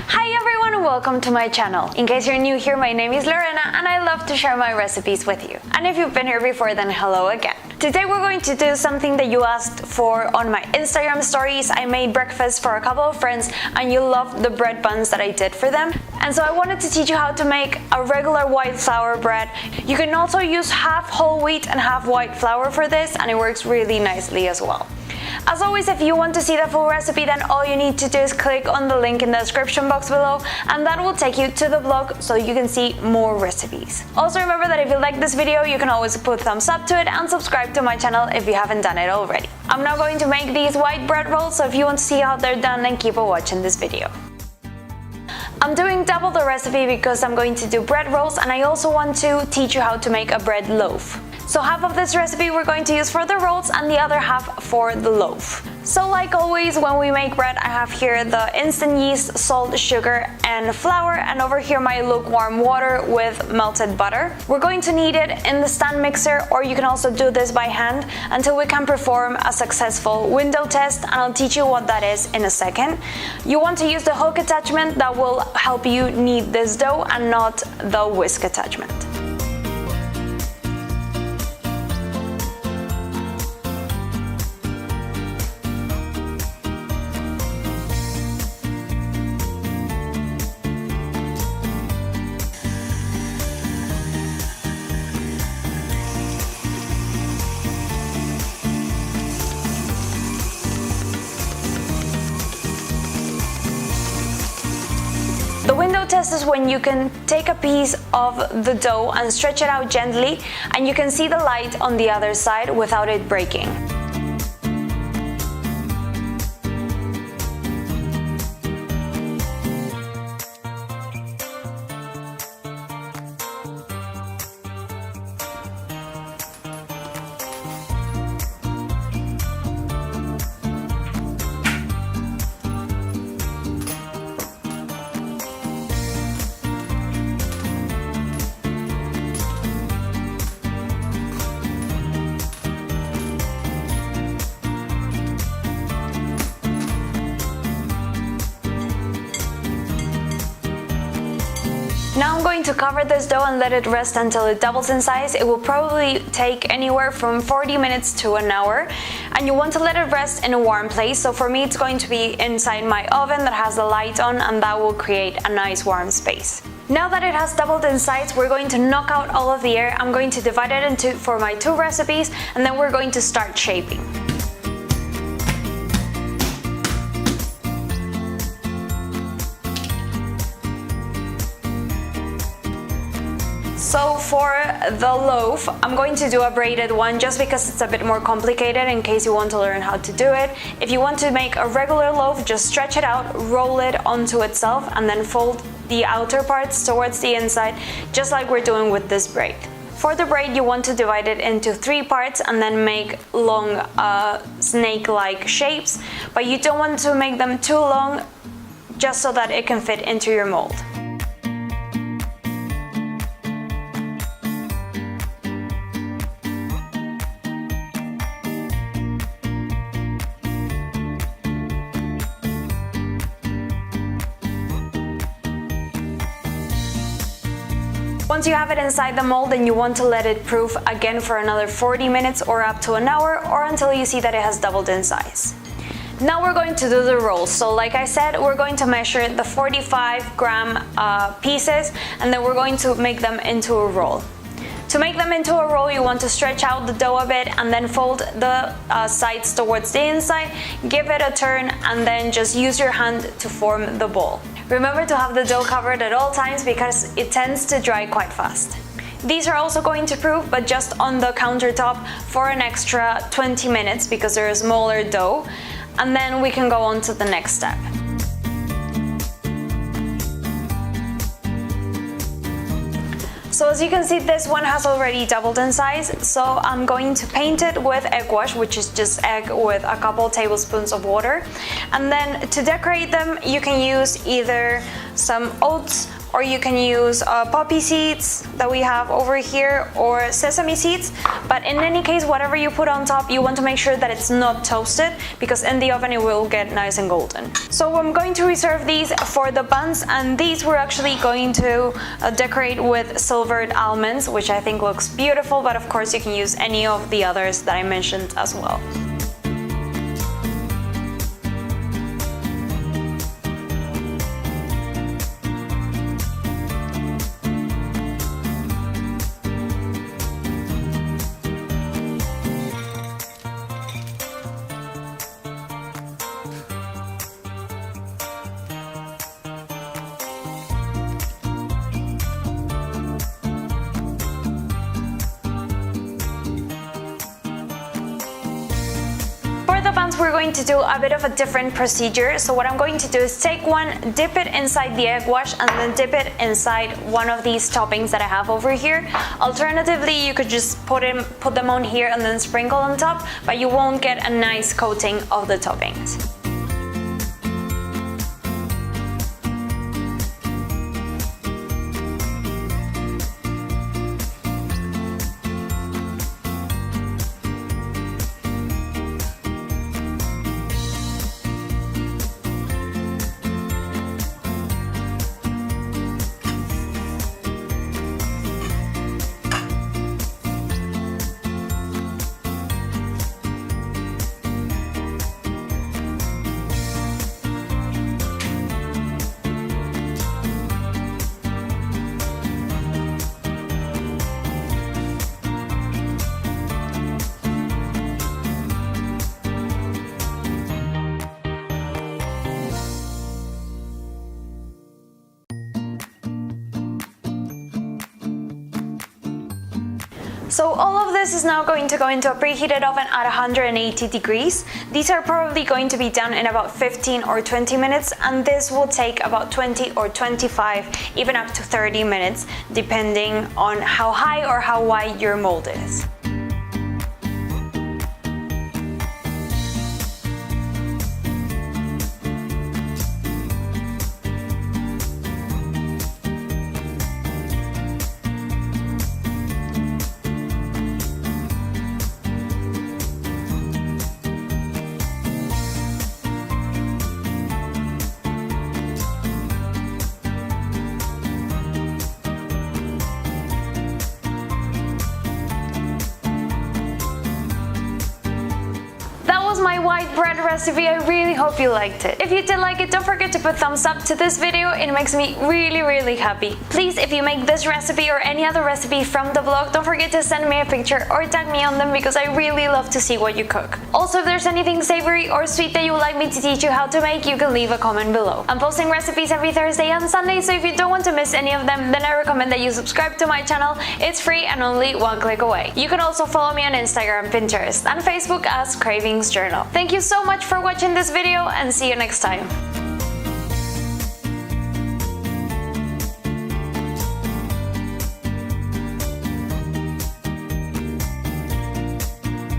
Hi everyone and welcome to my channel. In case you're new here, my name is Lorena and I love to share my recipes with you. And if you've been here before, then hello again. Today we're going to do something that you asked for on my Instagram stories. I made breakfast for a couple of friends and you loved the bread buns that I did for them. And so I wanted to teach you how to make a regular white flour bread. You can also use half whole wheat and half white flour for this, and it works really nicely as well. As always, if you want to see the full recipe, then all you need to do is click on the link in the description box below and that will take you to the blog so you can see more recipes. Also remember that if you like this video, you can always put thumbs up to it and subscribe to my channel if you haven't done it already. I'm now going to make these white bread rolls, so if you want to see how they're done, then keep watching this video. I'm doing double the recipe because I'm going to do bread rolls and I also want to teach you how to make a bread loaf. So half of this recipe we're going to use for the rolls and the other half for the loaf. So like always, when we make bread, I have here the instant yeast, salt, sugar and flour, and over here my lukewarm water with melted butter. We're going to knead it in the stand mixer, or you can also do this by hand until we can perform a successful window test, and I'll teach you what that is in a second. You want to use the hook attachment that will help you knead this dough and not the whisk attachment. The window test is when you can take a piece of the dough and stretch it out gently and you can see the light on the other side without it breaking. Now I'm going to cover this dough and let it rest until it doubles in size. It will probably take anywhere from 40 minutes to an hour, and you want to let it rest in a warm place. So for me it's going to be inside my oven that has the light on, and that will create a nice warm space. Now that it has doubled in size, we're going to knock out all of the air. I'm going to divide it into for my two recipes, and then we're going to start shaping. So for the loaf, I'm going to do a braided one just because it's a bit more complicated in case you want to learn how to do it. If you want to make a regular loaf, just stretch it out, roll it onto itself, and then fold the outer parts towards the inside, just like we're doing with this braid. For the braid, you want to divide it into 3 parts and then make long snake-like shapes, but you don't want to make them too long, just so that it can fit into your mold. Once you have it inside the mold, then you want to let it proof again for another 40 minutes or up to an hour, or until you see that it has doubled in size. Now we're going to do the rolls. So like I said, we're going to measure the 45-gram pieces and then we're going to make them into a roll. To make them into a roll, you want to stretch out the dough a bit and then fold the sides towards the inside, give it a turn, and then just use your hand to form the ball. Remember to have the dough covered at all times because it tends to dry quite fast. These are also going to proof, but just on the countertop for an extra 20 minutes because they're a smaller dough, and then we can go on to the next step. So as you can see, this one has already doubled in size, so I'm going to paint it with egg wash, which is just egg with a couple tablespoons of water. And then to decorate them, you can use either some oats, or you can use poppy seeds that we have over here, or sesame seeds. But in any case, whatever you put on top, you want to make sure that it's not toasted, because in the oven it will get nice and golden. So I'm going to reserve these for the buns, and these we're actually going to decorate with silvered almonds, which I think looks beautiful, but of course you can use any of the others that I mentioned as well. For the buns, we're going to do a bit of a different procedure. So what I'm going to do is take one, dip it inside the egg wash, and then dip it inside one of these toppings that I have over here. Alternatively, you could just put them on here and then sprinkle on top, but you won't get a nice coating of the toppings. So all of this is now going to go into a preheated oven at 180 degrees. These are probably going to be done in about 15 or 20 minutes, and this will take about 20 or 25, even up to 30 minutes, depending on how high or how wide your mold is. My white bread recipe. I really hope you liked it. If you did like it, don't forget to put thumbs up to this video. It makes me really happy. Please, if you make this recipe or any other recipe from the vlog, don't forget to send me a picture or tag me on them, because I really love to see what you cook. Also, if there's anything savory or sweet that you would like me to teach you how to make, you can leave a comment below. I'm posting recipes every Thursday and Sunday, so if you don't want to miss any of them, then I recommend that you subscribe to my channel. It's free and only one click away. You can also follow me on Instagram, Pinterest, and Facebook as Cravings Journal. Thank you so much for watching this video, and see you next time.